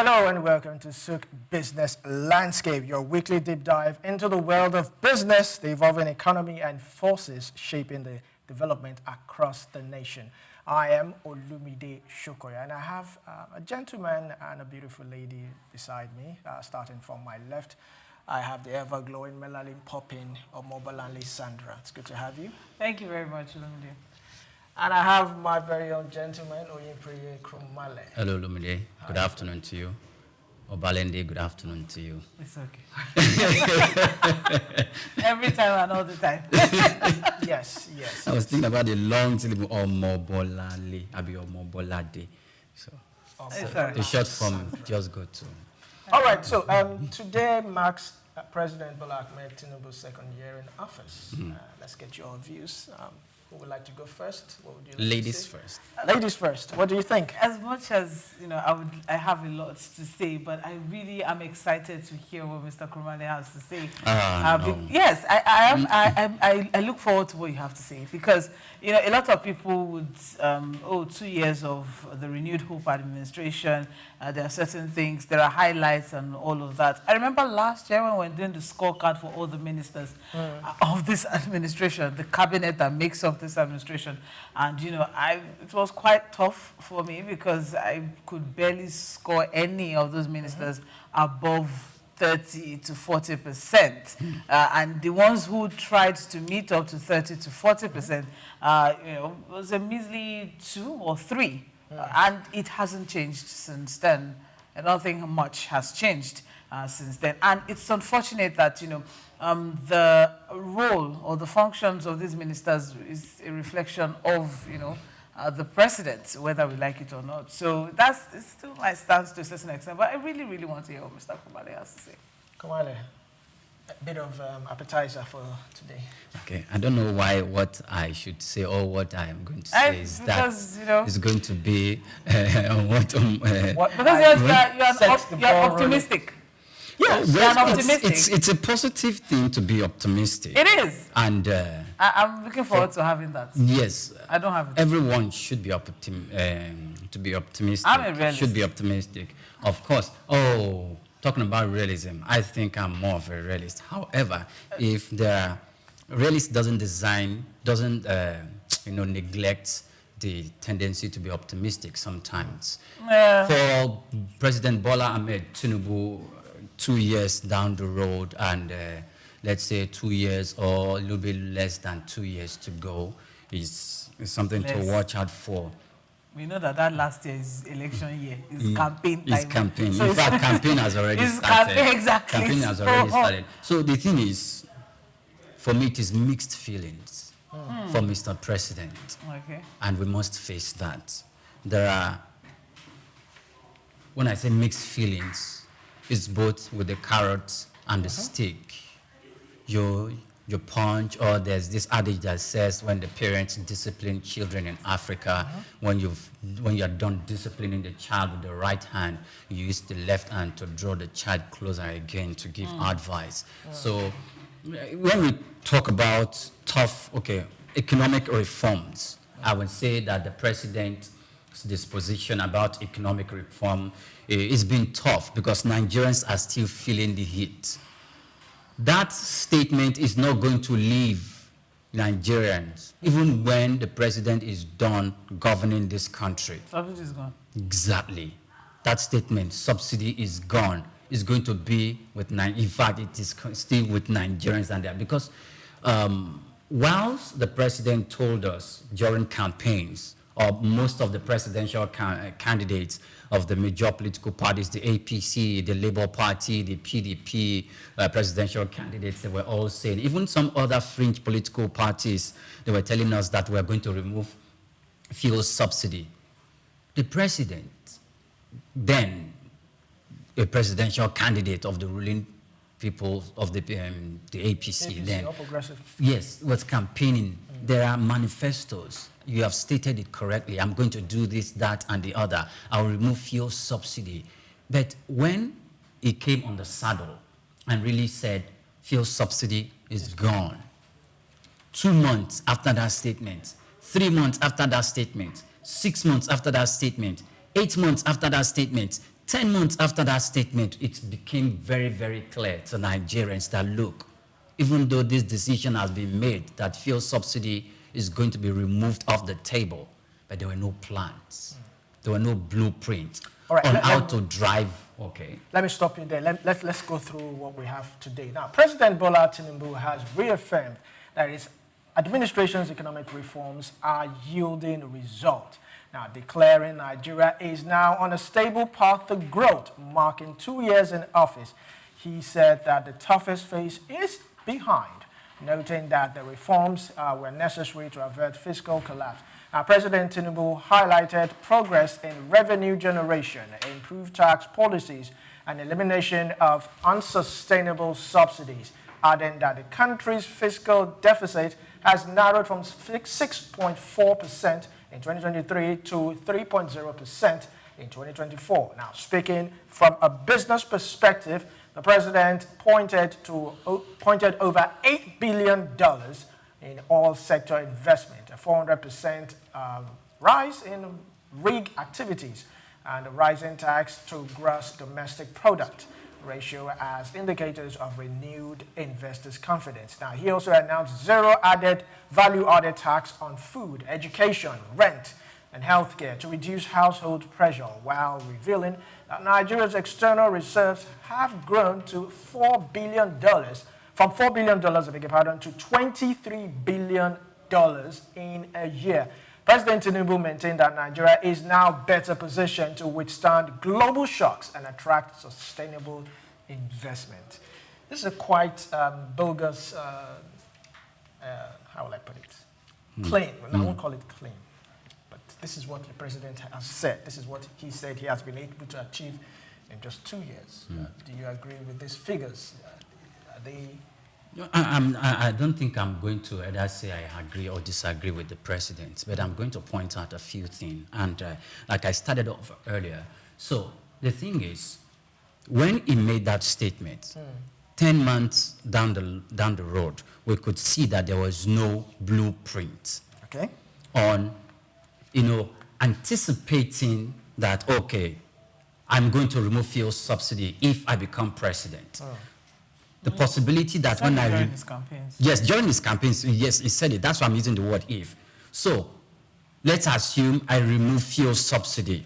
Hello and welcome to Souq Business Landscape, your weekly deep dive into the world of business, the evolving economy and forces shaping the development across the nation. I am Olumide Sokoya and I have a gentleman and a beautiful lady beside me. Starting from my left, I have the ever-glowing melanin popping Omobola and Sandra. It's good to have you. Thank you very much, Olumide. And I have my very own gentleman, Oyinpreye Krumale. Hello, Olumide. Good afternoon to you. Obalende, good afternoon to you. It's okay. Every time and all the time. Yes. I was thinking about the long syllable Omobola, Abi Omobola Day. So, the short form just go to. All right, so today marks President Bola Ahmed Tinubu's second year in office. Let's get your views. Who would like to go first? What would you like Ladies to say? first. Ladies first. What do you think? As much as I have a lot to say, but I really am excited to hear what Mr. Krumale has to say. No. Yes, I am. I look forward to what you have to say because a lot of people would 2 years of the renewed hope administration. There are certain things, there are highlights and all of that. I remember last year when we were doing the scorecard for all the ministers of this administration, the cabinet that makes up this administration. And, it was quite tough for me because I could barely score any of those ministers above 30 to 40%. And the ones who tried to meet up to 30 to 40%, was a measly 2 or 3. And it hasn't changed since then. I don't think much has changed since then. And it's unfortunate that, the role or the functions of these ministers is a reflection of, the president, whether we like it or not. So it's still my stance to a certain extent. But I really, really want to hear what Mr. Krumale has to say. Krumale, a bit of appetizer for today. Okay, I don't know what I should say or what I am going to say is because, that it's going to be because you're optimistic. Yeah, well, it's a positive thing to be optimistic. It is. And I'm looking forward to having that. Yes. I don't have it. Everyone should be to be optimistic. I'm a realist. Should be optimistic. Of course. Oh, talking about realism, I think I'm more of a realist. However, if the realist doesn't neglect the tendency to be optimistic sometimes. For President Bola Ahmed Tinubu, 2 years down the road and let's say 2 years or a little bit less than 2 years to go is something to watch out for. We know that last year is election year. It's campaign time. It's campaign. So in fact, campaign has already started. Exactly. Campaign has already started. So the thing is, for me, it is mixed feelings for Mr. President. Okay. And we must face that. When I say mixed feelings, it's both with the carrot and the stick. You punch, or there's this adage that says when the parents discipline children in Africa, when you're done disciplining the child with the right hand, you use the left hand to draw the child closer again to give advice. So when we talk about tough, economic reforms, I would say that the president's disposition about economic reform is been tough because Nigerians are still feeling the heat. That statement is not going to leave Nigerians, even when the president is done governing this country. Subsidy is gone. Exactly. That statement, subsidy is gone, is going to be with in fact, it is still with Nigerians and there. Because whilst the president told us during campaigns, or most of the presidential candidates of the major political parties, the APC, the Labour Party, the PDP presidential candidates, they were all saying, even some other fringe political parties, they were telling us that we're going to remove fuel subsidy. The president, then a presidential candidate of the ruling people of the APC, then, yes, was campaigning. There are manifestos. You have stated it correctly. I'm going to do this, that, and the other. I'll remove fuel subsidy. But when he came on the saddle and really said fuel subsidy is gone, 2 months after that statement, 3 months after that statement, 6 months after that statement, 8 months after that statement, 10 months after that statement, it became very, very clear to Nigerians that, look, even though this decision has been made that fuel subsidy is going to be removed off the table, but there were no plans. There were no blueprints on how to drive. Okay. Let me stop you there. Let's go through what we have today. Now, President Bola Tinubu has reaffirmed that his administration's economic reforms are yielding results. Now, declaring Nigeria is now on a stable path to growth, marking 2 years in office. He said that the toughest phase is behind, noting that the reforms were necessary to avert fiscal collapse. Now, President Tinubu highlighted progress in revenue generation, improved tax policies, and elimination of unsustainable subsidies, adding that the country's fiscal deficit has narrowed from 6.4% in 2023 to 3.0% in 2024. Now, speaking from a business perspective, the president pointed over $8 billion in all sector investment, a 400% rise in rig activities, and a rising tax to gross domestic product ratio as indicators of renewed investors' confidence. Now, he also announced zero value-added tax on food, education, rent, and healthcare to reduce household pressure, while revealing that Nigeria's external reserves have grown to $4 billion, from $4 billion, I beg your pardon, to $23 billion in a year. President Tinubu maintained that Nigeria is now better positioned to withstand global shocks and attract sustainable investment. This is a quite bogus, how will I put it, claim. Well, I won't call it claim, but this is what the president has said. This is what he said he has been able to achieve in just 2 years. Do you agree with these figures? Are they... I don't think I'm going to either say I agree or disagree with the president, but I'm going to point out a few things. And like I started off earlier, so the thing is, when he made that statement, 10 months down the road, we could see that there was no blueprint on, anticipating that, okay, I'm going to remove fuel subsidy if I become president. The possibility that when during his campaigns. Yes, during his campaigns, yes, he said it. That's why I'm using the word if. So let's assume I remove fuel subsidy.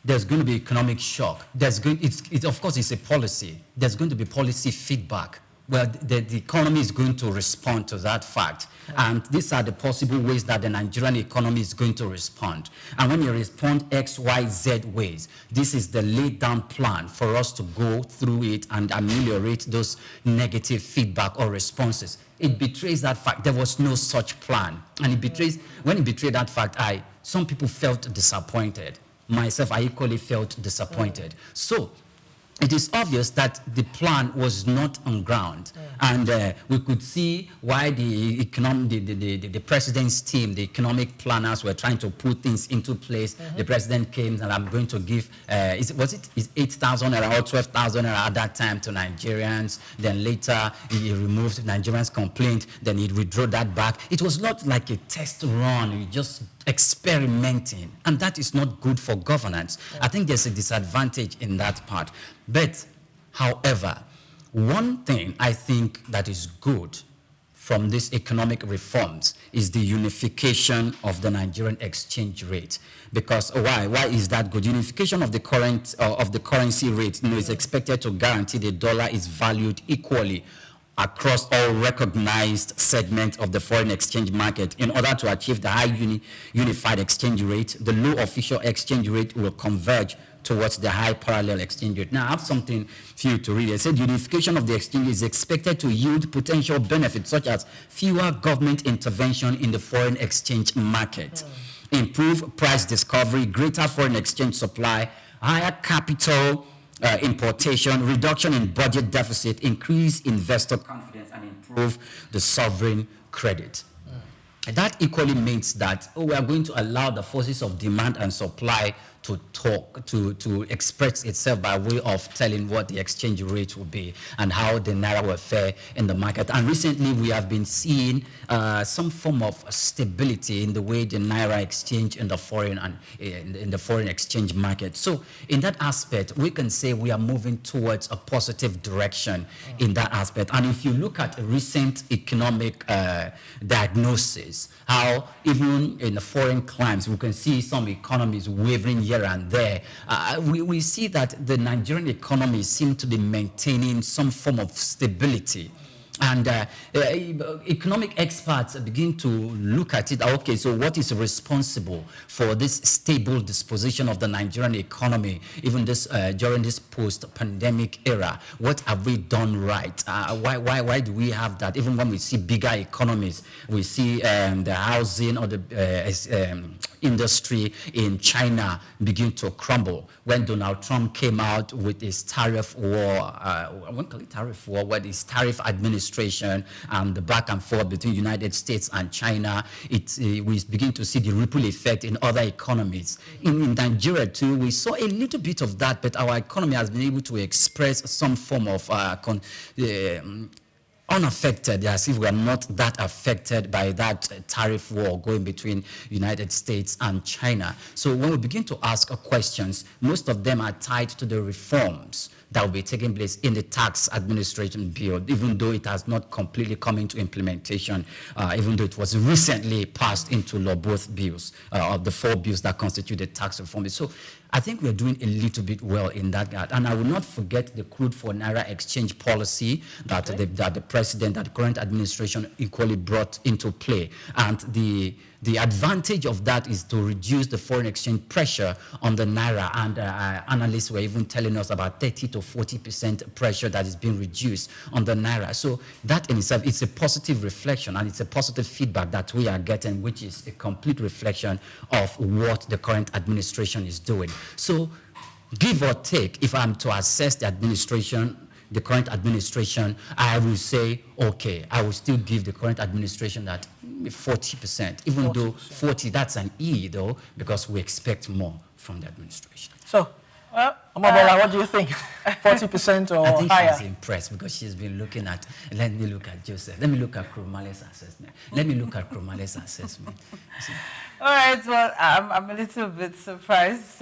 There's going to be economic shock. Of course, it's a policy. There's going to be policy feedback. Well, the economy is going to respond to that fact. And these are the possible ways that the Nigerian economy is going to respond. And when you respond X, Y, Z ways, this is the laid down plan for us to go through it and ameliorate those negative feedback or responses. It betrays that fact. There was no such plan. And when it betrayed that fact, some people felt disappointed. Myself, I equally felt disappointed. So it is obvious that the plan was not on ground. And we could see why the president's team, the economic planners, were trying to put things into place. The president came and I'm going to give, was it 8,000 or 12,000 at that time to Nigerians. Then later he removed Nigerians' complaint. Then he withdrew that back. It was not like a test run. He just experimenting, and that is not good for governance. I think there's a disadvantage in that part. But, however, one thing I think that is good from these economic reforms is the unification of the Nigerian exchange rate. Because why is that good? Unification of the currency rate is expected to guarantee the dollar is valued equally across all recognized segments of the foreign exchange market. In order to achieve the high unified exchange rate, the low official exchange rate will converge towards the high parallel exchange rate. Now, I have something for you to read. It said unification of the exchange is expected to yield potential benefits such as fewer government intervention in the foreign exchange market, improve price discovery, greater foreign exchange supply, higher capital importation, reduction in budget deficit, increase investor confidence, and improve the sovereign credit. That equally means that we are going to allow the forces of demand and supply to talk, to express itself by way of telling what the exchange rate will be and how the Naira will fare in the market. And recently we have been seeing some form of stability in the way the Naira exchange in the foreign and in the foreign exchange market. So in that aspect, we can say we are moving towards a positive direction in that aspect. And if you look at recent economic diagnosis, how even in the foreign climes, we can see some economies wavering here and there. We see that the Nigerian economy seems to be maintaining some form of stability. And economic experts begin to look at it. Okay, so what is responsible for this stable disposition of the Nigerian economy, even this during this post-pandemic era? What have we done right? Why do we have that? Even when we see bigger economies, we see the housing or the industry in China begin to crumble. When Donald Trump came out with his tariff war, I won't call it tariff war, but his tariff administration and the back and forth between the United States and China, we begin to see the ripple effect in other economies. In Nigeria too, we saw a little bit of that, but our economy has been able to express some form of unaffected, as if we are not that affected by that tariff war going between United States and China. So when we begin to ask questions, most of them are tied to the reforms that will be taking place in the tax administration bill, even though it has not completely come into implementation, even though it was recently passed into law, both bills, of the 4 bills that constitute the tax reform. So I think we're doing a little bit well in that regard. And I will not forget the crude for Naira exchange policy that, that the president, that the current administration equally brought into play. And the advantage of that is to reduce the foreign exchange pressure on the Naira. And analysts were even telling us about 30 to 40% pressure that is being reduced on the Naira. So that in itself, it's a positive reflection and it's a positive feedback that we are getting, which is a complete reflection of what the current administration is doing. So give or take, if I'm to assess the administration, the current administration, I will say, okay, I will still give the current administration that 40%, even 40%. Though 40, that's an E though, because we expect more from the administration. So, Omobola, what do you think? 40% or higher? I think she's impressed because she's been looking at, let me look at Joseph, let me look at Krumale's assessment, let me look at Krumale's assessment. All right, well, I'm a little bit surprised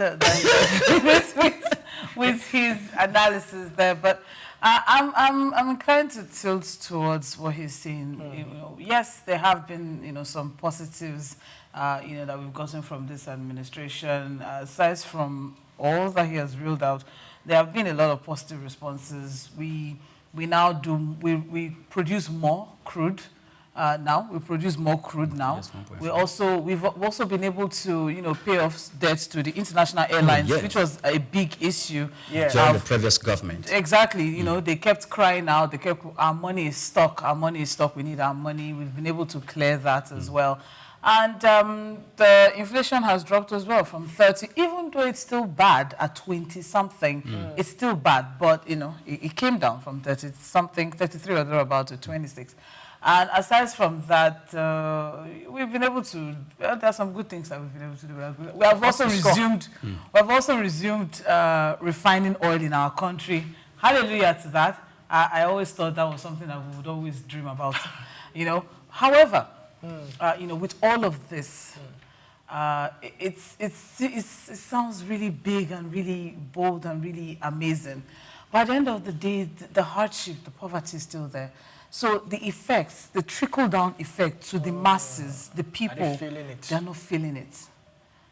with his analysis there, but I'm inclined to tilt towards what he's saying. You know, yes, there have been some positives that we've gotten from this administration. Aside from all that he has ruled out, there have been a lot of positive responses. We produce more crude. Now we produce more crude now. We've also been able to pay off debts to the international airlines, which was a big issue during the previous government. Exactly. They kept crying out. They kept, our money is stuck. Our money is stuck. We need our money. We've been able to clear that as well. And the inflation has dropped as well from 30, even though it's still bad at 20-something. It's still bad, but it came down from 30-something, 33 or thereabout to 26. And aside from that, we've been able to. There are some good things that we've been able to do. We have also resumed. We have also resumed refining oil in our country. Hallelujah to that. I always thought that was something that we would always dream about. However, with all of this, it sounds really big and really bold and really amazing. But at the end of the day, the hardship, the poverty is still there. So the effects, the trickle-down effect to the masses, the people, they're not feeling it.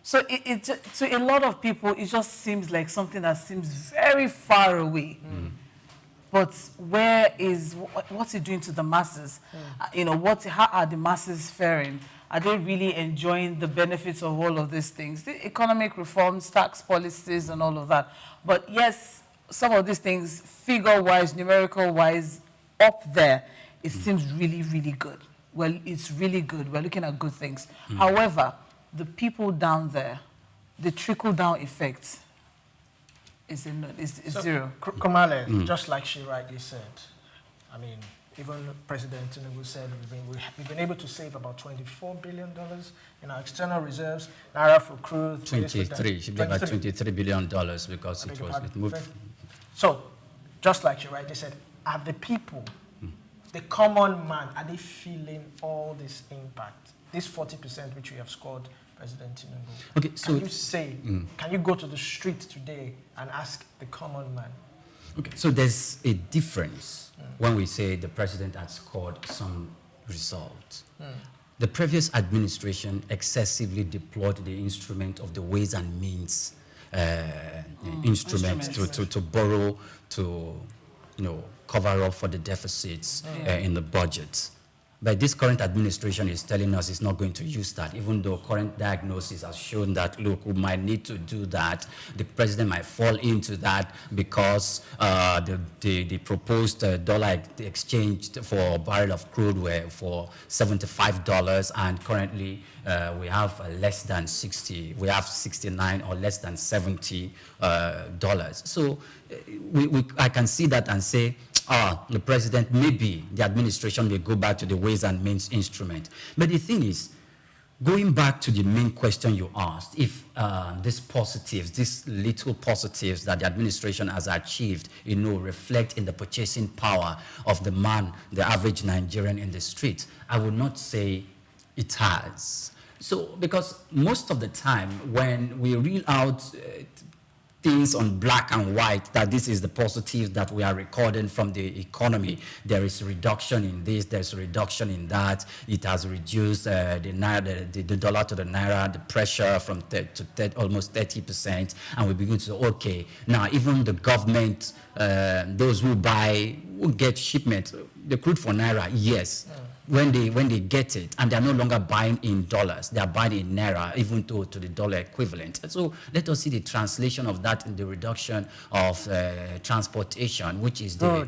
So to a lot of people, it just seems like something that seems very far away. But what's it doing to the masses? How are the masses faring? Are they really enjoying the benefits of all of these things? The economic reforms, tax policies, and all of that. But yes, some of these things, figure-wise, numerical-wise, up there, it seems really, really good. Well, it's really good. We're looking at good things. However, the people down there, the trickle-down effect is zero. Krumale, just like she rightly said, I mean, even President Tinubu said we've been able to save about $24 billion in our external reserves. Naira for crude. 23, should be about $23 billion because it moved. So, just like you rightly said, are the people, the common man, are they feeling all this impact? This 40% which we have scored President Tinubu. Okay, so can you go to the street today and ask the common man? Okay, so there's a difference when we say the president has scored some results. The previous administration excessively deployed the instrument of the ways and means instruments to borrow, to cover up for the deficits in the budget. But this current administration is telling us it's not going to use that, even though current diagnosis has shown that, look, we might need to do that. The president might fall into that because the proposed dollar exchange for a barrel of crude were for $75, and currently we have less than 60, we have 69 or less than $70. So I can see that and say, the president, maybe the administration may go back to the ways and means instrument. But the thing is, going back to the main question you asked, if these positives, these little positives that the administration has achieved, reflect in the purchasing power of the man, the average Nigerian in the street, I would not say it has. So, because most of the time when we reel out things on black and white, that this is the positives that we are recording from the economy. There is a reduction in this, there's a reduction in that. It has reduced the dollar to the naira, the pressure from almost 30%. And we begin to say, okay, now even the government, those who buy, will get shipment, the crude for naira, yes. When they get it, and they're no longer buying in dollars, they're buying in naira, even to the dollar equivalent. So let us see the translation of that in the reduction of transportation, which is the.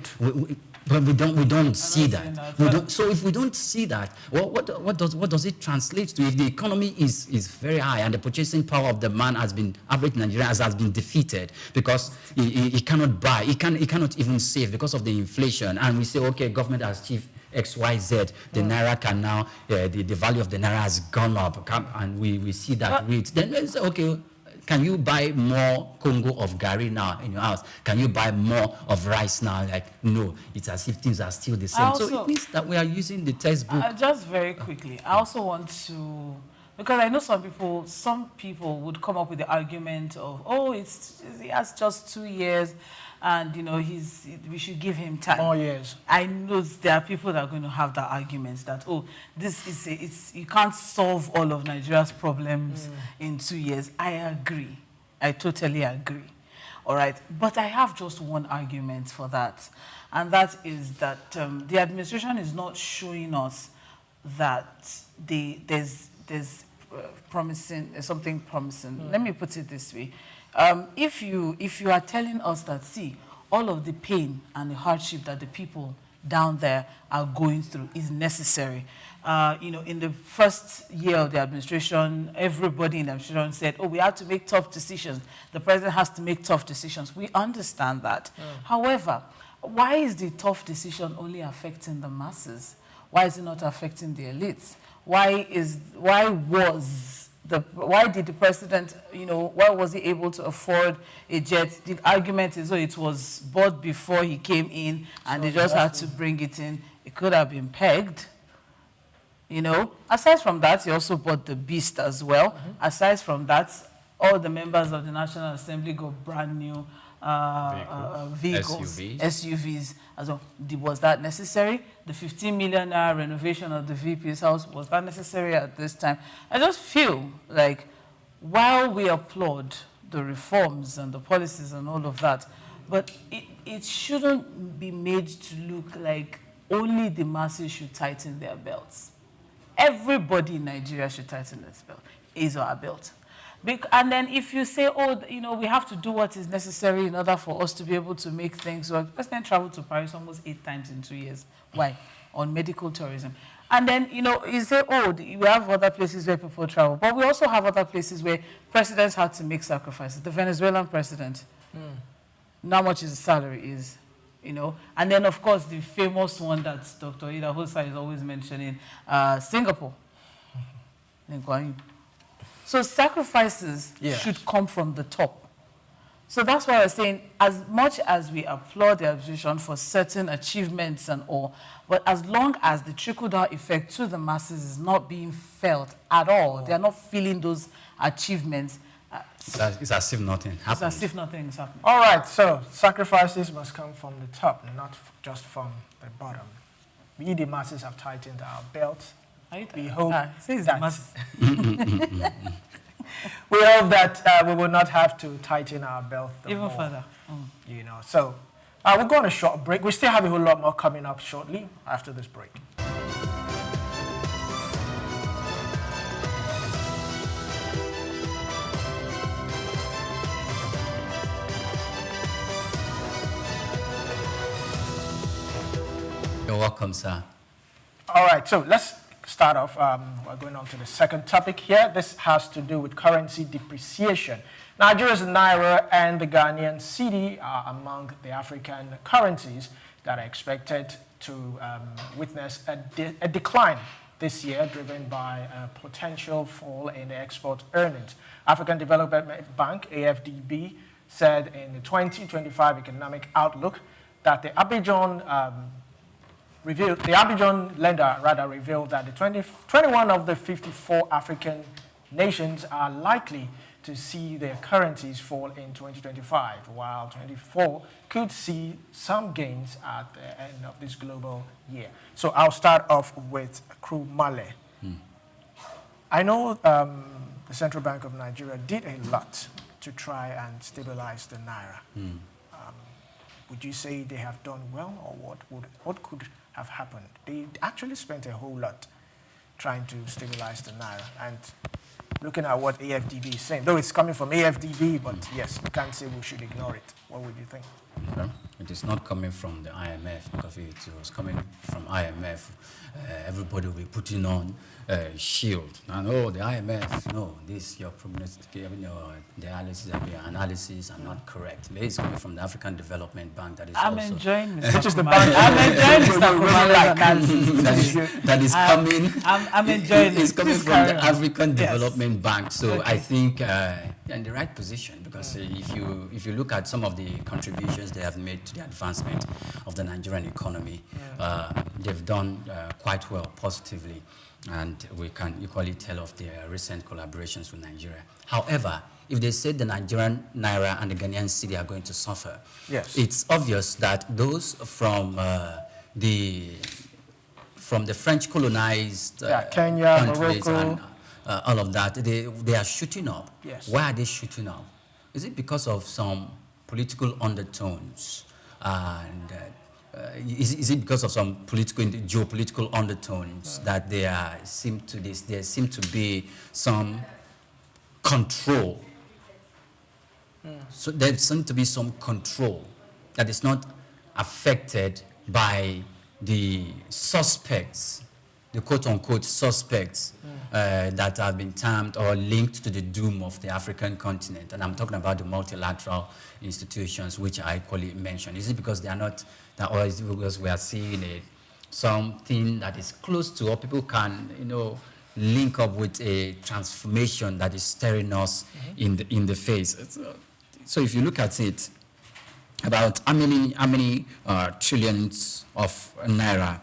But we don't see that. So if we don't see that, what does it translate to? If the economy is very high and the purchasing power of the man average Nigerian has been defeated because he cannot buy, he cannot even save because of the inflation, and we say, okay, government has achieved XYZ, the naira can now, the value of the naira has gone up, and we see that rate. Then we say, okay, can you buy more Congo of Gari now in your house? Can you buy more of rice now? Like, no, it's as if things are still the same. So it means that we are using the textbook. Just very quickly, I also want to, because I know some people would come up with the argument of, oh, he has just 2 years, and we should give him time. More years. I know there are people that are going to have that argument that, oh, you can't solve all of Nigeria's problems in 2 years. I agree. I totally agree. All right. But I have just one argument for that. And that is that the administration is not showing us that there's something promising. Let me put it this way. If you are telling us that, see, all of the pain and the hardship that the people down there are going through is necessary. In the first year of the administration, everybody in the administration said, oh, we have to make tough decisions. The president has to make tough decisions. We understand that. Whoever, why is the tough decision only affecting the masses? Why is it not affecting the elites? Why did the president, why was he able to afford a jet? The argument is, it was bought before he came in, and they just had to bring it in. It could have been pegged. Aside from that, he also bought the beast as well. Aside from that, all the members of the National Assembly got brand new vehicles, SUVs as well. Was that necessary? The 15 million renovation of the VP's house, was that necessary at this time? I just feel like while we applaud the reforms and the policies and all of that, but it shouldn't be made to look like only the masses should tighten their belts. Everybody in Nigeria should tighten his or her belt. And then if you say, oh, we have to do what is necessary in order for us to be able to make things work. The president traveled to Paris almost 8 times in 2 years. Why? On medical tourism. And then, you say, oh, we have other places where people travel. But we also have other places where presidents had to make sacrifices. The Venezuelan president, how much his salary is? you know. And then, of course, the famous one that Dr. Idahosa is always mentioning, Singapore. So sacrifices should come from the top. So that's why I was saying, as much as we applaud the administration for certain achievements and all, but as long as the trickle-down effect to the masses is not being felt at all, they are not feeling those achievements. It's as if nothing happened. It's as if nothing is happening. All right, so sacrifices must come from the top, not just from the bottom. We, the masses, have tightened our belts. We hope that we hope that we will not have to tighten our belt even further. You know, so we'll go on a short break. We still have a whole lot more coming up shortly after this break. You're welcome, sir. All right, so let's start off. We're going on to the second topic here. This has to do with currency depreciation. Nigeria's Naira and the Ghanaian Cedi are among the African currencies that are expected to witness a decline this year, driven by a potential fall in the export earnings. African Development Bank, AfDB, said in the 2025 economic outlook that the Abidjan lender revealed that the 21 of the 54 African nations are likely to see their currencies fall in 2025, while 24 could see some gains at the end of this global year. So I'll start off with Krumale. I know the Central Bank of Nigeria did a lot to try and stabilize the Naira. Would you say they have done well, or what could have happened? They actually spent a whole lot trying to stabilize the Naira. And looking at what AfDB is saying, though it's coming from AfDB, but yes, we can't say we should ignore it. What would you think? It is not coming from the IMF, because if it was coming from IMF, everybody will be putting on a shield. And the IMF, no, this, your analysis are not correct. Maybe it's coming from the African Development Bank that is I'm also... enjoying Mr. Which is the bank? I'm enjoying Mr. Krumale's analysis. that is coming... I'm enjoying it. It's coming Please from the carry on. African Development Bank. So Okay. I think they're in the right position, because if you look at some of the contributions they have made to the advancement of the Nigerian economy, they've done quite well, positively, and we can equally tell of their recent collaborations with Nigeria. However, if they say the Nigerian Naira and the Ghanaian Cedi are going to suffer, it's obvious that those from the French colonized Kenya, countries Morocco, and all of that, they are shooting up. Yes. Why are they shooting up? Is it because of some political undertones? And is it because of some geopolitical undertones that there seem to be some control? So there seems to be some control that is not affected by the suspects, the quote-unquote suspects that have been termed or linked to the doom of the African continent. And I'm talking about the multilateral institutions, which I equally mentioned. Is it because they are not, or is it because we are seeing something that is close to, or people can, link up with a transformation that is staring us in the face? So if you look at it, about how many trillions of naira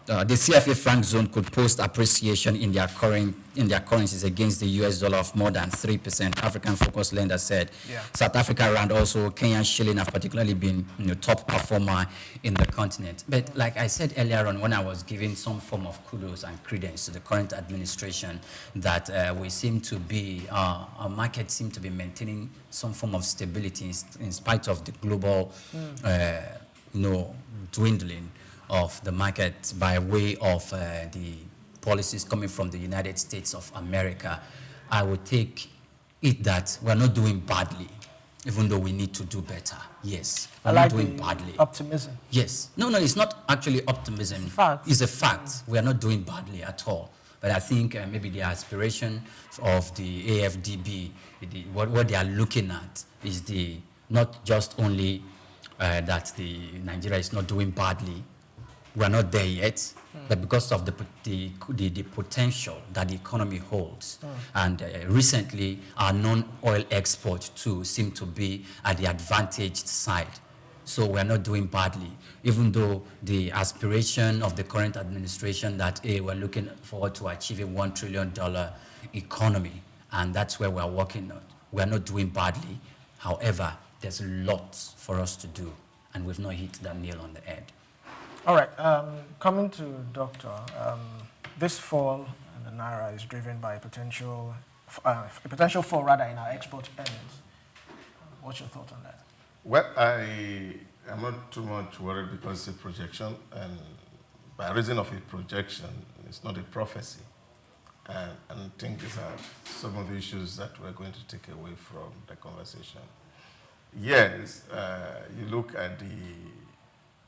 the CFA franc zone could post appreciation in their currencies against the US dollar of more than 3%. African focused lender said. South Africa rand, also Kenyan shilling have particularly been top performer in the continent. But like I said earlier on, when I was giving some form of kudos and credence to the current administration, that we seem to be, our market seem to be maintaining some form of stability in spite of the global dwindling of the market by way of the policies coming from the United States of America. I would take it that we're not doing badly, even though we need to do better. Yes, we're not doing badly. Optimism. Yes. No, it's not actually optimism. It's a fact. We are not doing badly at all. But I think maybe the aspiration of the AfDB, what they are looking at is not just only that Nigeria is not doing badly. We're not there yet, but because of the potential that the economy holds, and recently our non-oil exports too seem to be at the advantaged side. So we're not doing badly, even though the aspiration of the current administration that we're looking forward to achieving $1 trillion economy, and that's where we're working on. We're not doing badly. However, there's lots for us to do, and we've not hit that nail on the head. All right, coming to Doctor, this fall in the Naira is driven by a potential fall rather in our export earnings. What's your thought on that? Well, I am not too much worried because it's a projection, and by reason of a projection, it's not a prophecy. And I think these are some of the issues that we're going to take away from the conversation. Yes, you look at the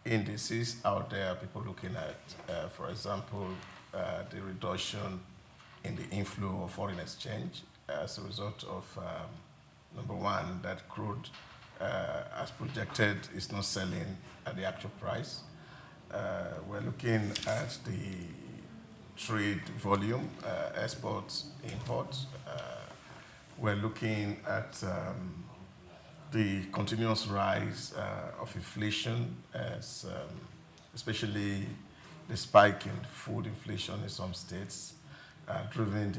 indices out there, people looking at, for example, the reduction in the inflow of foreign exchange as a result of, number one, that crude, as projected, is not selling at the actual price. We're looking at the trade volume, exports, imports. We're looking at the continuous rise of inflation, as especially the spike in food inflation in some states, driven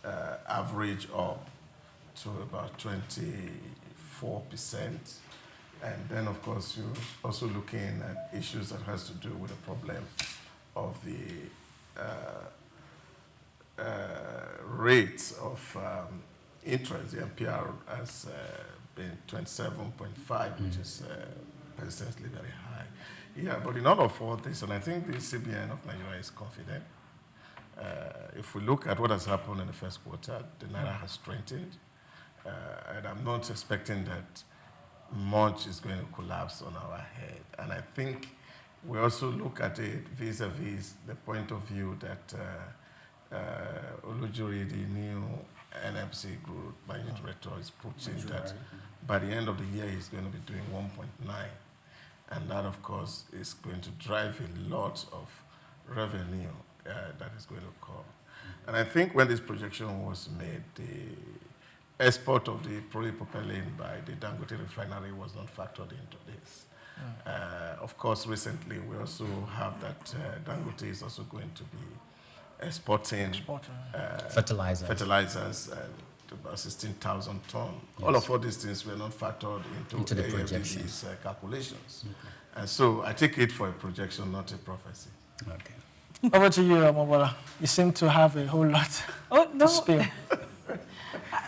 the average up to about 24%. And then, of course, you're also looking at issues that has to do with the problem of the rates of interest. The MPR has been 27.5, which is persistently very high. Yeah, but in all of all this, and I think the CBN of Nigeria is confident. If we look at what has happened in the first quarter, the Naira has strengthened, and I'm not expecting that much is going to collapse on our head. And I think we also look at it vis-a-vis the point of view that Olujuri, the new NMC group managing director, is pushing that by the end of the year he's going to be doing 1.9, and that of course is going to drive a lot of revenue that is going to come. And I think when this projection was made, the export of the polypropylene by the Dangote refinery was not factored into this. Of course, recently we also have that Dangote is also going to be exporting fertilizers about 16,000 tons. Yes. All these things were not factored into the AfDB's calculations. And so I take it for a projection, not a prophecy. Okay. Over to you, Omobola. You seem to have a whole lot to spill.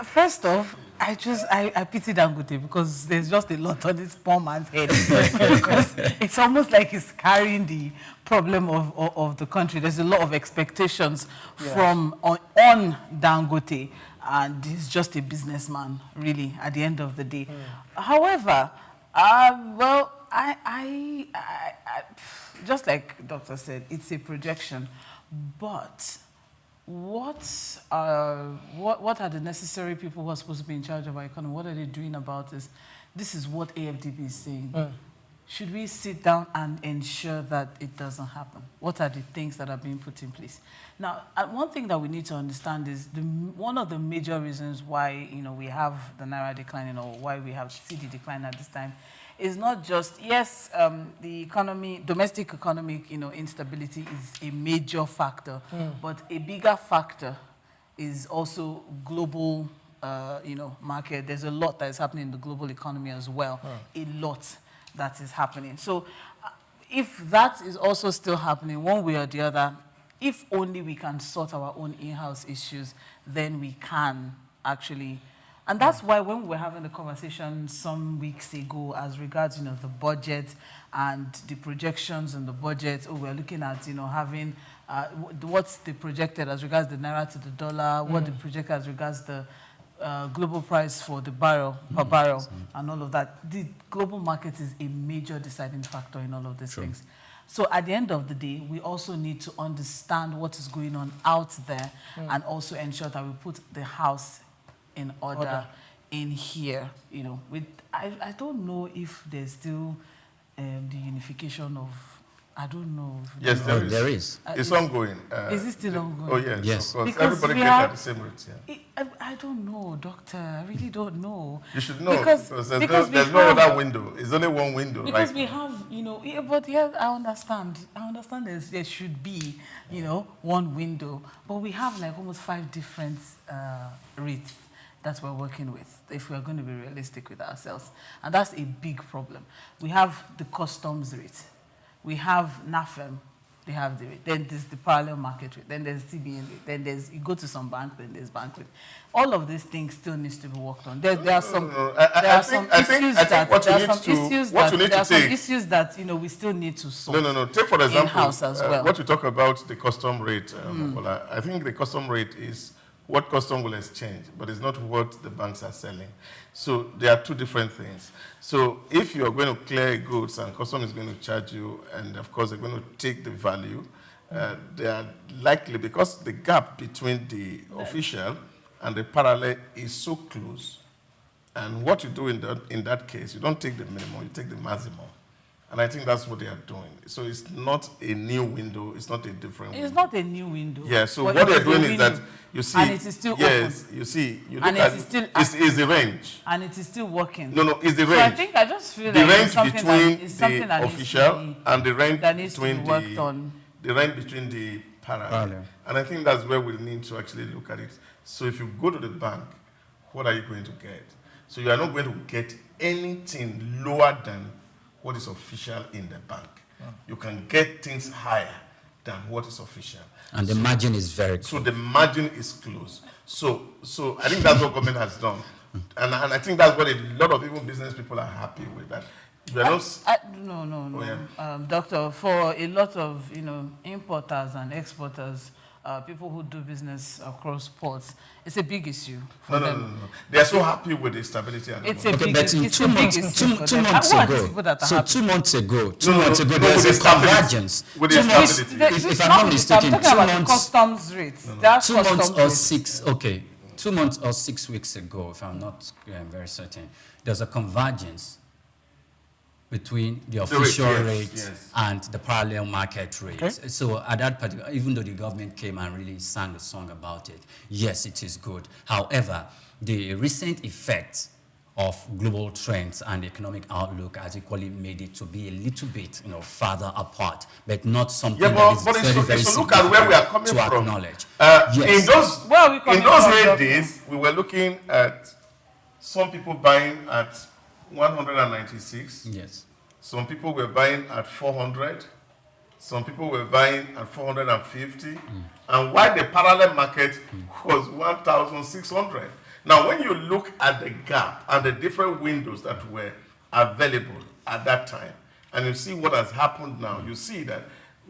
First off, I pity Dangote because there's just a lot on this poor man's head. Because it's almost like he's carrying the problem of the country. There's a lot of expectations from on Dangote, and he's just a businessman, really, at the end of the day. However, well, I just like the doctor said, it's a projection, but what are the necessary people who are supposed to be in charge of our economy? What are they doing about this? This is what AfDB is saying. Should we sit down and ensure that it doesn't happen? What are the things that are being put in place? Now, one thing that we need to understand is one of the major reasons why we have the Naira declining, or why we have Cedi decline at this time, is not just, yes, the economy, domestic economic instability is a major factor, but a bigger factor is also global market. There's a lot that is happening in the global economy as well, a lot that is happening. So if that is also still happening one way or the other, if only we can sort our own in-house issues, then we can actually. And that's why when we were having the conversation some weeks ago as regards, the budget and the projections in the budget, we're looking at, having what's the projected as regards the Naira to the dollar, what the projected as regards the global price for the barrel, per barrel, and all of that. The global market is a major deciding factor in all of these things. So at the end of the day, we also need to understand what is going on out there and also ensure that we put the house in order in here, you know, with I don't know if there's still the unification of, I don't know. Yes, there is. It's ongoing. Is it still ongoing? Oh, yes. Yes. Of course. Because Everybody we gets have- at the same rate. Yeah. I don't know, doctor. I really don't know. You should know Because there's no other window. It's only one window. Because right we now. have, you know, but yeah, I understand. There should be, you know, one window. But we have like almost 5 different rates that we're working with, if we're going to be realistic with ourselves. And that's a big problem. We have the customs rate. We have NAFEM. They have the rate. Then there's the parallel market rate. Then there's CBN rate. Then there's, you go to some bank, then there's bank rate. All of these things still needs to be worked on. There are some issues that, you know, we still need to solve. No. Take for example, in-house as well. what you talk about the custom rate. Bola, I think the custom rate is what custom will exchange, but it's not what the banks are selling. So there are 2 different things. So if you're going to clear goods and custom is going to charge you, and of course they're going to take the value, they are likely, because the gap between the official and the parallel is so close. And what you do in that case, you don't take the minimum, you take the maximum. And I think that's what they are doing. So it's not a new window. It's not a different window. It's not a new window. Yeah, so what they're doing is that, you see... And it is still yes, open. you see, you look And at... it is still... It's the range. And it is still working. No, it's the range. So I think I just feel the like range it's something between it's something the that official and the range that needs to between be worked on. the range between the parallel. And I think that's where we need to actually look at it. So if you go to the bank, what are you going to get? So you are not going to get anything lower than what is official in the bank. You can get things higher than what is official. And the margin is very close. So the margin is close. So I think that's what government has done. And I think that's what a lot of even business people are happy with. That you are not... No. Oh, yeah. Doctor, for a lot of, you know, importers and exporters, people who do business across ports, it's a big issue for them. No. They are so happy with the stability. It's Okay, but in it's 2 a big months, issue for two them. months And who are these ago, people that are so happy? 2 months ago, No, there's with a the convergence. With the stability. If I'm not mistaken, I'm 2 talking about the months, customs rates. 2 months or 6, okay, 2 months or 6 weeks ago, if I'm not very certain, there's a convergence between the official rate and the parallel market rate. Okay. So at that particular, even though the government came and really sang a song about it, yes, it is good. However, the recent effects of global trends and economic outlook has equally made it to be a little bit, you know, farther apart, but not something that is very look at where we are coming to from. Acknowledge. Yes. In those 8 days, we were looking at some people buying at 196. Yes. Some people were buying at 400. Some people were buying at 450. And while the parallel market was 1,600. Now, when you look at the gap and the different windows that were available at that time, and you see what has happened now, you see that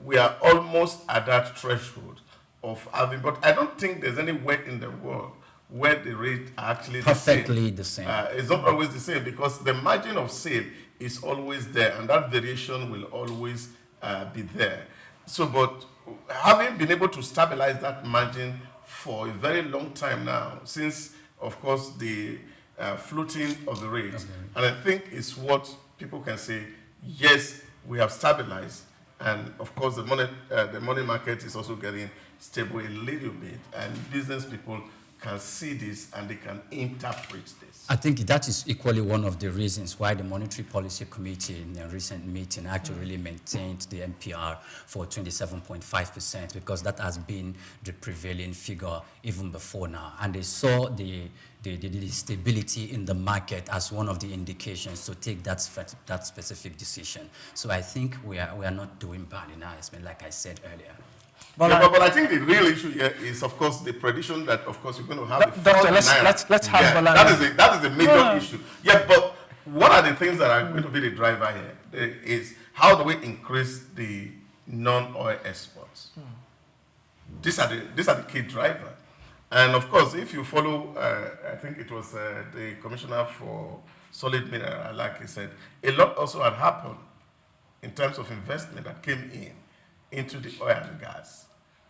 we are almost at that threshold of having, but I don't think there's anywhere in the world where the rates are actually perfectly the same. It's not always the same because the margin of sale is always there, and that variation will always be there. So, but having been able to stabilize that margin for a very long time now, since, of course, the floating of the rate, and I think it's what people can say, yes, we have stabilized, and of course, the money market is also getting stable a little bit, and business people can see this and they can interpret this. I think that is equally one of the reasons why the Monetary Policy Committee in a recent meeting actually maintained the MPR for 27.5%, because that has been the prevailing figure even before now. And they saw the stability in the market as one of the indications to take that specific decision. So I think we are not doing bad in our estimate, like I said earlier. But I think the real issue here is, of course, the prediction that, of course, you're going to have Doctor, let's have Bola. That is the major issue. Yeah, but what are the things that are going to be the driver here? Is how do we increase the non-oil exports? These are the key driver. And of course, if you follow, I think it was the Commissioner for Solid Mineral, like he said, a lot also had happened in terms of investment that came into the oil and gas.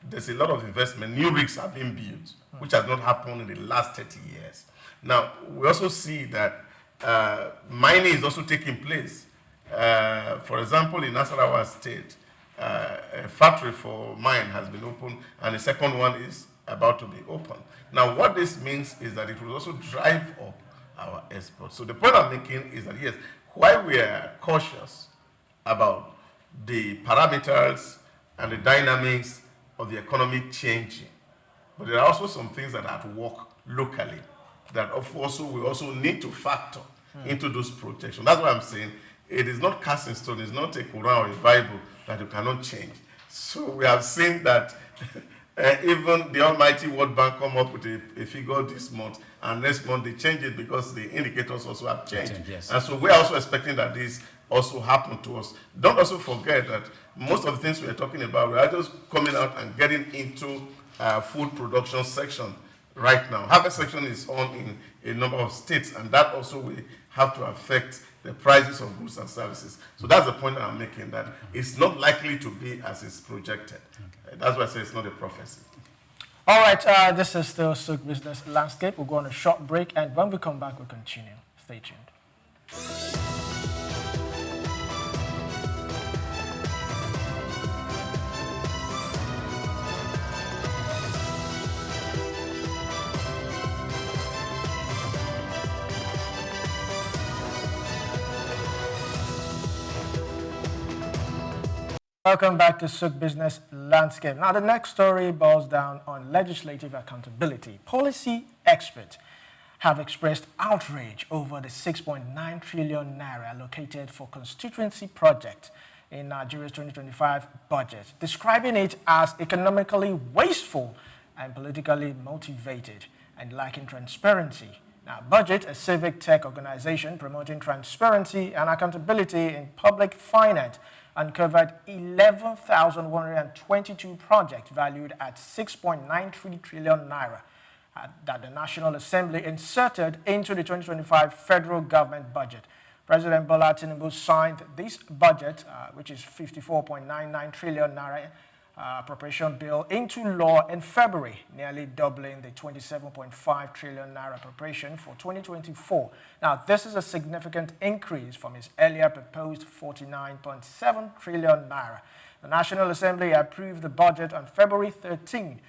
there's a lot of investment. New rigs are being built, which has not happened in the last 30 years. Now, we also see that mining is also taking place. For example, in Nasarawa State, a factory for mine has been opened, and the second one is about to be opened. Now, what this means is that it will also drive up our exports. So the point I'm making is that, yes, while we are cautious about the parameters and the dynamics of the economy changing, but there are also some things that are at work locally that we also need to factor into those projections. That's why I'm saying it is not cast in stone, it's not a Quran or a Bible that you cannot change. So we have seen that even the almighty World Bank come up with a figure this month, and next month they change it because the indicators also have changed. Yes. And so we're also expecting that this also happen to us. Don't also forget that most of the things we're talking about, we are just coming out and getting into food production section right now. Harvest section is on in a number of states, and that also will have to affect the prices of goods and services. So that's the point that I'm making, that it's not likely to be as it's projected. Okay. That's why I say it's not a prophecy. All right, this is still Souq Business Landscape. We'll go on a short break, and when we come back, we'll continue. Stay tuned. Welcome back to Souq Business Landscape. Now, the next story boils down on legislative accountability. Policy experts have expressed outrage over the 6.9 trillion naira allocated for constituency projects in Nigeria's 2025 budget, describing it as economically wasteful and politically motivated and lacking transparency. Now, Budget, a civic tech organization promoting transparency and accountability in public finance, uncovered 11,122 projects valued at 6.93 trillion naira that the National Assembly inserted into the 2025 federal government budget. President Bola Tinubu signed this budget, which is 54.99 trillion naira appropriation bill, into law in February, nearly doubling the 27.5 trillion naira appropriation for 2024. Now, this is a significant increase from its earlier proposed 49.7 trillion naira. The National Assembly approved the budget on February 13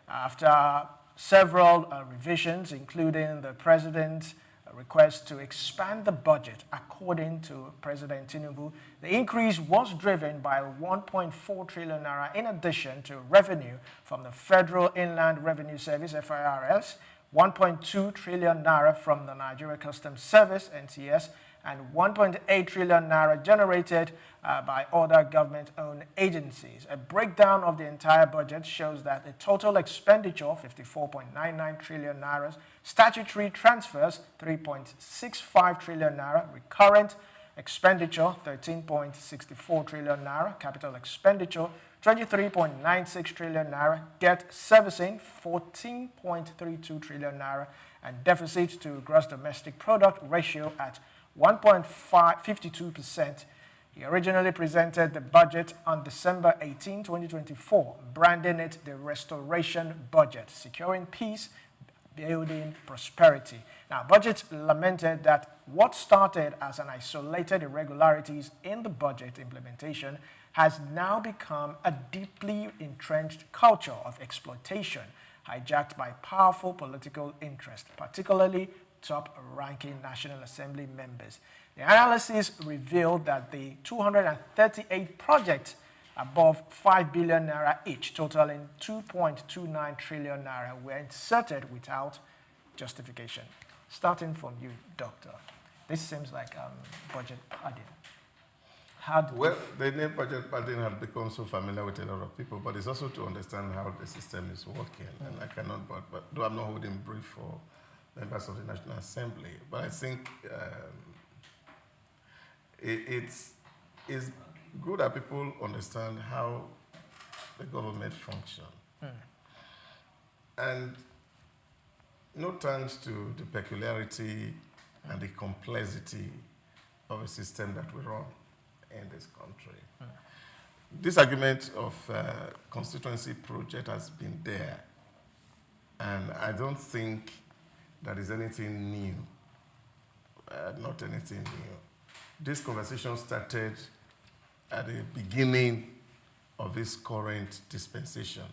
after several revisions, including the President's request to expand the budget. According to President Tinubu, the increase was driven by 1.4 trillion naira in addition to revenue from the Federal Inland Revenue Service, FIRS, 1.2 trillion naira from the Nigeria Customs Service, NCS, and 1.8 trillion naira generated by other government-owned agencies. A breakdown of the entire budget shows that the total expenditure, 54.99 trillion naira, statutory transfers, 3.65 trillion naira, recurrent expenditure, 13.64 trillion naira, capital expenditure, 23.96 trillion naira, debt servicing, 14.32 trillion naira, and deficit to gross domestic product ratio at 1.52%. He originally presented the budget on December 18, 2024, branding it the Restoration Budget, securing peace, building prosperity. Now, Budget lamented that what started as an isolated irregularities in the budget implementation has now become a deeply entrenched culture of exploitation, hijacked by powerful political interests, particularly top-ranking National Assembly members. The analysis revealed that the 238 projects above 5 billion naira each, totaling 2.29 trillion naira, were inserted without justification. Starting from you, Doctor. This seems like budget padding. Well, the name budget padding has become so familiar with a lot of people, but it's also to understand how the system is working. And I cannot, but though I'm not holding brief for members of the National Assembly, but I think it's good that people understand how the government functions. And no thanks to the peculiarity and the complexity of a system that we run in this country. this argument of constituency project has been there, and I don't think there is anything new, not anything new. This conversation started at the beginning of this current dispensation,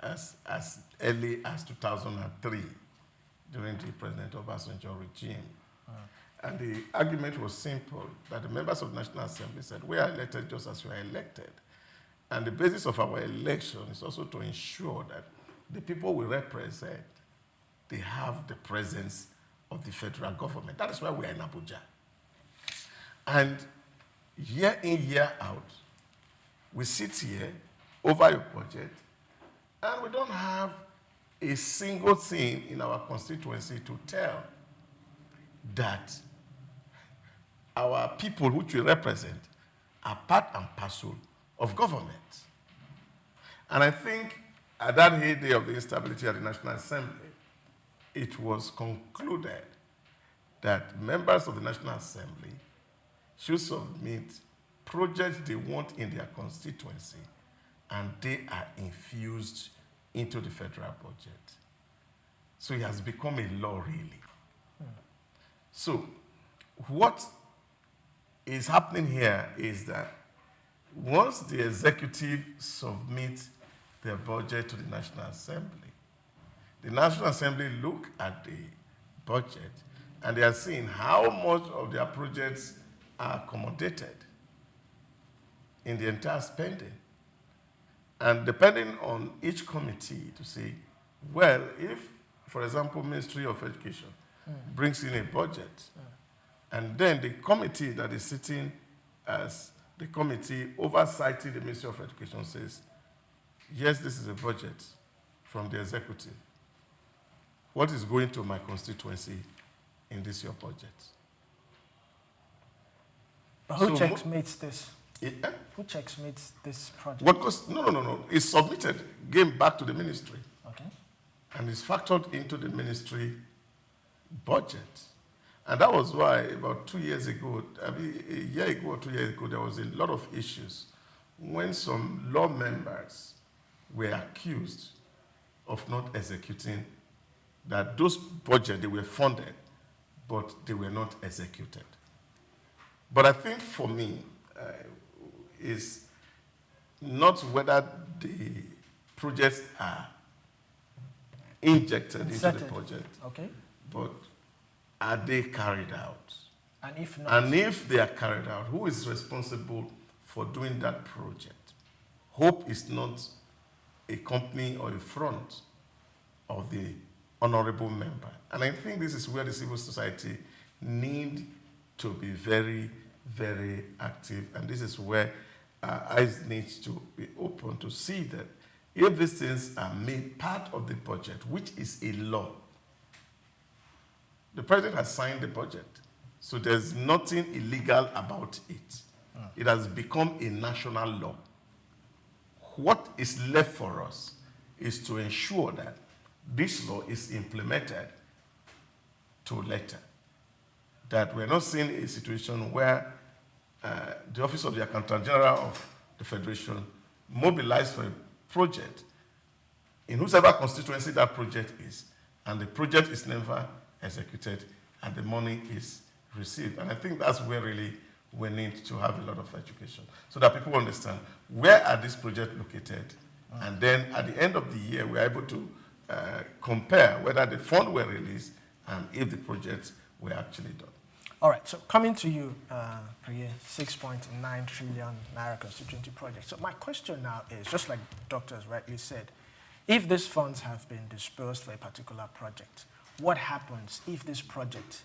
as early as 2003, during the President Obasanjo regime. And the argument was simple, that the members of the National Assembly said, we are elected just as we are elected. And the basis of our election is also to ensure that the people we represent, they have the presence of the federal government. That is why we are in Abuja. And year in, year out, we sit here over your budget, and we don't have a single thing in our constituency to tell that our people which we represent are part and parcel of government. And I think at that heyday of the instability at the National Assembly, it was concluded that members of the National Assembly should submit projects they want in their constituency, and they are infused into the federal budget. So it has become a law, really. So what is happening here is that once the executive submits their budget to the National Assembly look at the budget, and they are seeing how much of their projects are accommodated in the entire spending. And depending on each committee to say, well, if, for example, Ministry of Education brings in a budget, and then the committee that is sitting as the committee oversighting the Ministry of Education says, yes, this is a budget from the executive. What is going to my constituency in this your budget? But who checkmates this? Who checkmates this project? What goes, no. It's submitted, came back to the ministry. Okay. And it's factored into the ministry budget. And that was why about 2 years ago, a year ago or 2 years ago, there was a lot of issues when some law members were accused of not executing, that those budgets, they were funded, but they were not executed. But I think for me, is not whether the projects are injected into the project, okay, but are they carried out? And if not? And if they are carried out, who is responsible for doing that project? Hope is not a company or a front of the honorable member. And I think this is where the civil society need to be very, very active. And this is where our eyes need to be open to see that if these things are made part of the budget, which is a law, the president has signed the budget, so there's nothing illegal about it. It has become a national law. What is left for us is to ensure that this law is implemented to letter. That we're not seeing a situation where the Office of the Accountant General of the Federation mobilized for a project in whoever constituency that project is, and the project is never executed and the money is received. And I think that's where really we need to have a lot of education so that people understand where are these projects located, and then at the end of the year we're able to compare whether the funds were released and if the projects were actually done. All right, so coming to you per year, 6.9 trillion Naira constituency project. So my question now is, just like doctors rightly said, if these funds have been dispersed for a particular project, what happens if this project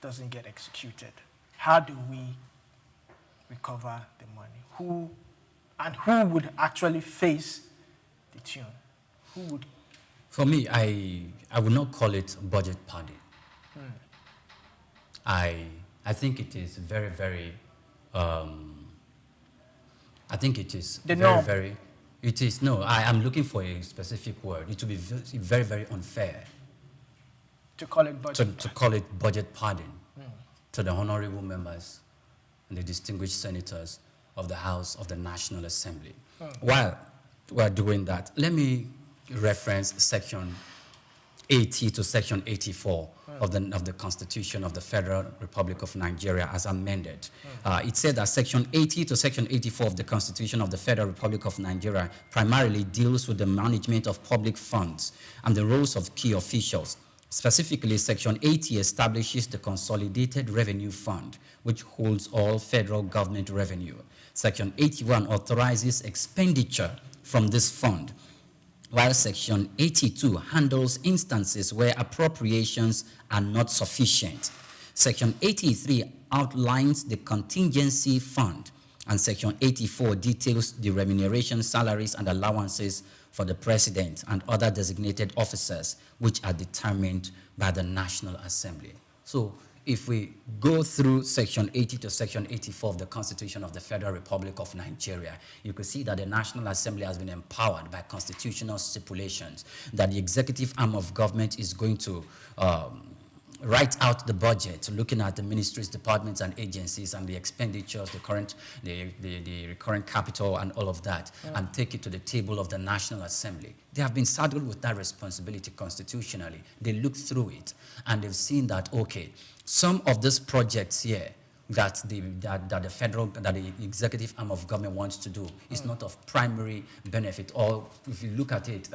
doesn't get executed? How do we recover the money? Who would actually face the tune? Who would? For me, I would not call it budget padding. I think it is very, very, I think it is very, it is, no, I am looking for a specific word. It would be very, very unfair to call it budget to call it budget padding to the honorable members and the distinguished senators of the House of the National Assembly. While we're doing that, let me reference Section 80 to Section 84 of the Constitution of the Federal Republic of Nigeria as amended. It said that Section 80 to Section 84 of the Constitution of the Federal Republic of Nigeria primarily deals with the management of public funds and the roles of key officials. Specifically, Section 80 establishes the Consolidated Revenue Fund, which holds all federal government revenue. Section 81 authorizes expenditure from this fund, while Section 82 handles instances where appropriations are not sufficient. Section 83 outlines the contingency fund, and Section 84 details the remuneration, salaries, and allowances for the President and other designated officers, which are determined by the National Assembly. So if we go through Section 80 to Section 84 of the Constitution of the Federal Republic of Nigeria, you can see that the National Assembly has been empowered by constitutional stipulations that the executive arm of government is going to write out the budget, looking at the ministries, departments, and agencies, and the expenditures, the recurrent capital, and all of that, and take it to the table of the National Assembly. They have been saddled with that responsibility constitutionally. They look through it, and they've seen that, okay, some of these projects here that the executive arm of government wants to do is not of primary benefit, or if you look at it,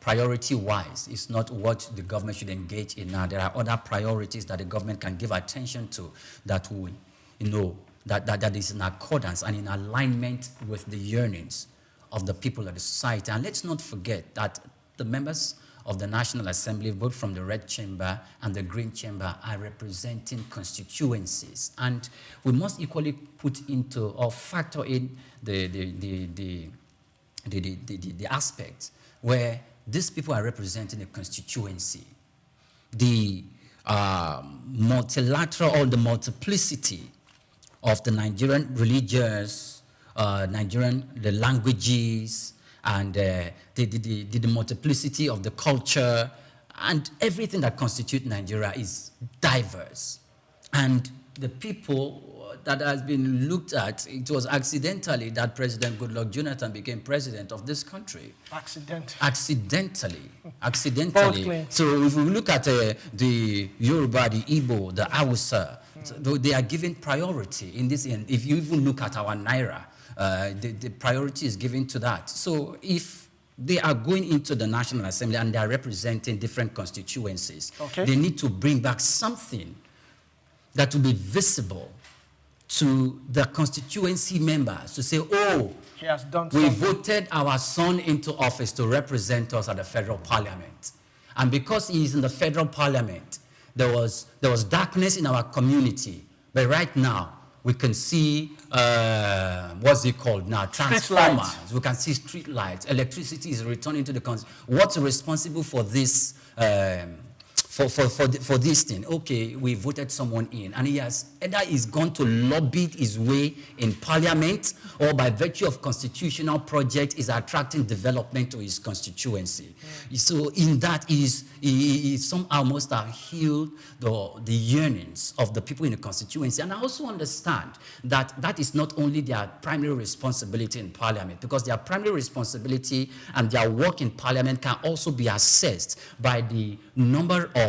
priority-wise, it's not what the government should engage in now. There are other priorities that the government can give attention to that will, that is in accordance and in alignment with the yearnings of the people of the society. And let's not forget that the members of the National Assembly, both from the Red Chamber and the Green Chamber, are representing constituencies. And we must equally put into or factor in the aspect where these people are representing a constituency. The multilateral or the multiplicity of the Nigerian religions, the languages, and the multiplicity of the culture, and everything that constitutes Nigeria is diverse. And the people that has been looked at, it was accidentally that President Goodluck Jonathan became president of this country. Accidentally. So if we look at the Yoruba, the Igbo, the Hausa, they are given priority in this end. If you even look at our Naira, the priority is given to that. So if they are going into the National Assembly and they are representing different constituencies, they need to bring back something that will be visible to the constituency members to say, oh, he has done we something. voted our son into office to represent us at the federal parliament. And because he is in the federal parliament, there was darkness in our community. But right now, we can see, what's it called now? Transformers. We can see street lights. Electricity is returning to the country. What's responsible for this? For this thing, okay, we voted someone in, and he has either he's gone to lobby his way in parliament, or by virtue of constitutional project is attracting development to his constituency. So in that he somehow must have healed the yearnings of the people in the constituency. And I also understand that that is not only their primary responsibility in parliament, because their primary responsibility and their work in parliament can also be assessed by the number of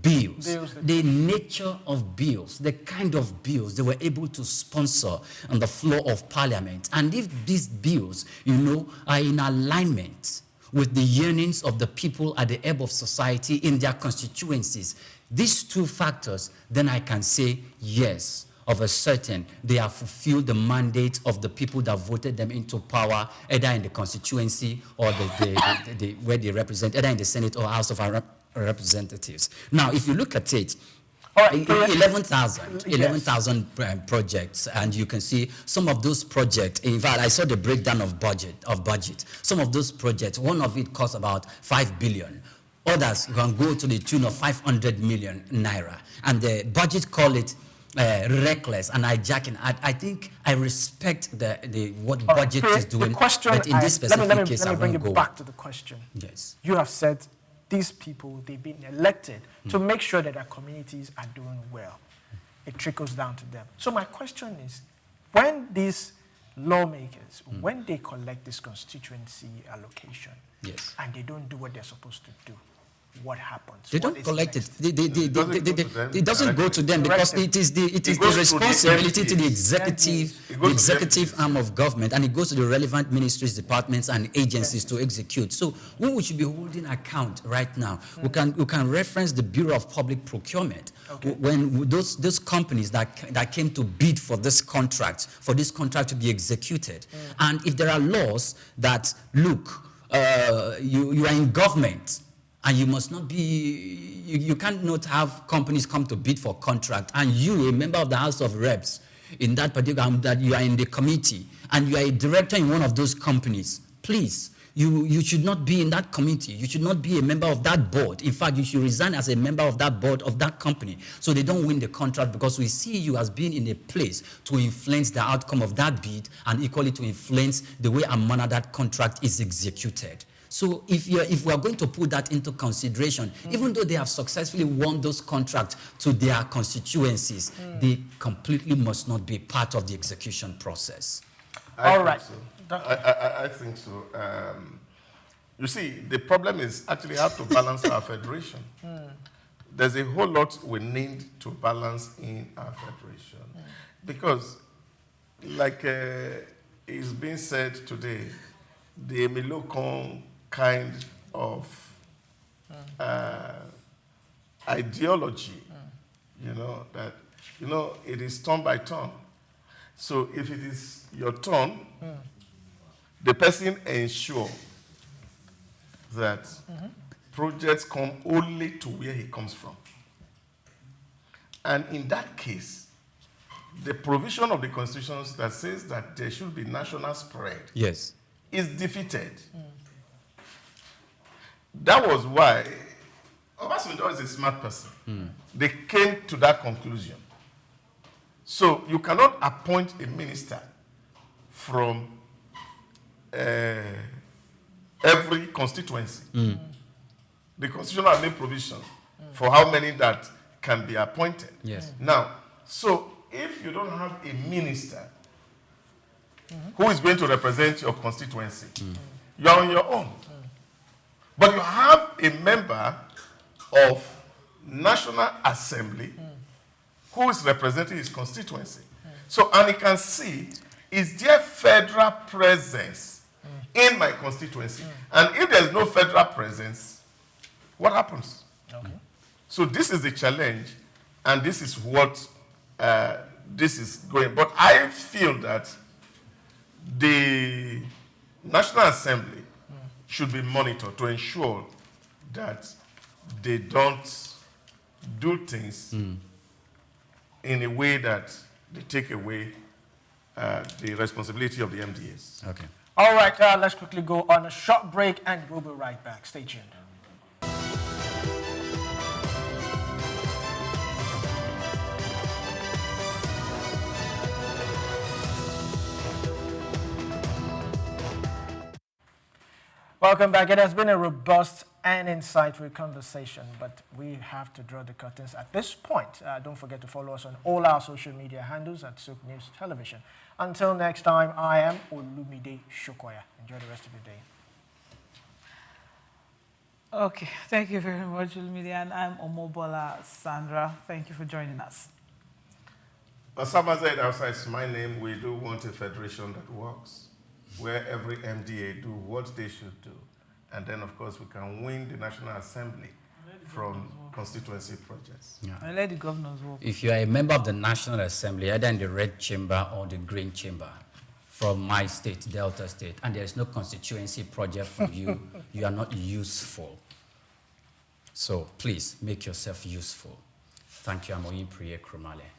bills, the nature of bills, the kind of bills they were able to sponsor on the floor of parliament. And if these bills, are in alignment with the yearnings of the people at the ebb of society in their constituencies, these two factors, then I can say, yes, of a certain, they have fulfilled the mandate of the people that voted them into power, either in the constituency or where they represent, either in the Senate or House of Representatives. Now, if you look at it, 11,000 projects, and you can see some of those projects. In fact, I saw the breakdown of budget. Some of those projects, one of it costs about 5 billion. Others can go to the tune of 500 million naira, and the budget call it reckless and hijacking. I think I respect what budget is doing, but in this specific case, let me bring it back to the question. Yes, you have said these people, they've been elected to make sure that their communities are doing well. It trickles down to them. So my question is, when these lawmakers, when they collect this constituency allocation, Yes. and they don't do what they're supposed to do, what happens? They What don't is collect next? it. It doesn't go to them because it is the goes to the responsibility to the MPs. It goes to the executive MPs. arm of government, and it goes to the relevant ministries, departments, and agencies to execute. So when we should be holding account right now, we can reference the Bureau of Public Procurement. Okay. When those companies that came to bid for this contract to be executed, and if there are laws that look, you are in government, and you must not be, you can't not have companies come to bid for contract, and you, a member of the House of Reps, in that particular, that you are in the committee, and you are a director in one of those companies, please, you should not be in that committee. You should not be a member of that board. In fact, you should resign as a member of that board of that company, so they don't win the contract, because we see you as being in a place to influence the outcome of that bid, and equally to influence the way and manner that contract is executed. So if we are going to put that into consideration, even though they have successfully won those contracts to their constituencies, they completely must not be part of the execution process. I think so. You see, the problem is actually how to balance our federation. There's a whole lot we need to balance in our federation. Because, like is being said today, the Emilokon kind of ideology, it is turn by turn. So if it is your turn, the person ensure that projects come only to where he comes from. And in that case, the provision of the Constitution that says that there should be national spread Yes. is defeated. That was why Obasanjo is a smart person. They came to that conclusion. So you cannot appoint a minister from every constituency. The Constitution has made provision for how many that can be appointed. Yes. Now, so if you don't have a minister who is going to represent your constituency, you are on your own. But you have a member of National Assembly who is representing his constituency. So, and he can see, is there federal presence in my constituency? And if there's no federal presence, what happens? Okay. So this is the challenge, and this is what this is going. But I feel that the National Assembly should be monitored to ensure that they don't do things in a way that they take away the responsibility of the MDAs. Okay. All right, let's quickly go on a short break, and we'll be right back. Stay tuned. Welcome back. It has been a robust and insightful conversation, but we have to draw the curtains at this point. Don't forget to follow us on all our social media handles at Souq News Television. Until next time, I am Olumide Sokoya. Enjoy the rest of your day. Okay, thank you very much, Olumide, and I'm Omobola Sandra. Thank you for joining us. Osamanze Idahosa is my name. We do want a federation that works, where every MDA do what they should do. And then, of course, we can win the National Assembly from constituency projects. Yeah. And let the governors work. If you are a member of the National Assembly, either in the red chamber or the green chamber, from my state, Delta State, and there is no constituency project for you, you are not useful. So please make yourself useful. Thank you. I'm Oyinpreye Krumale.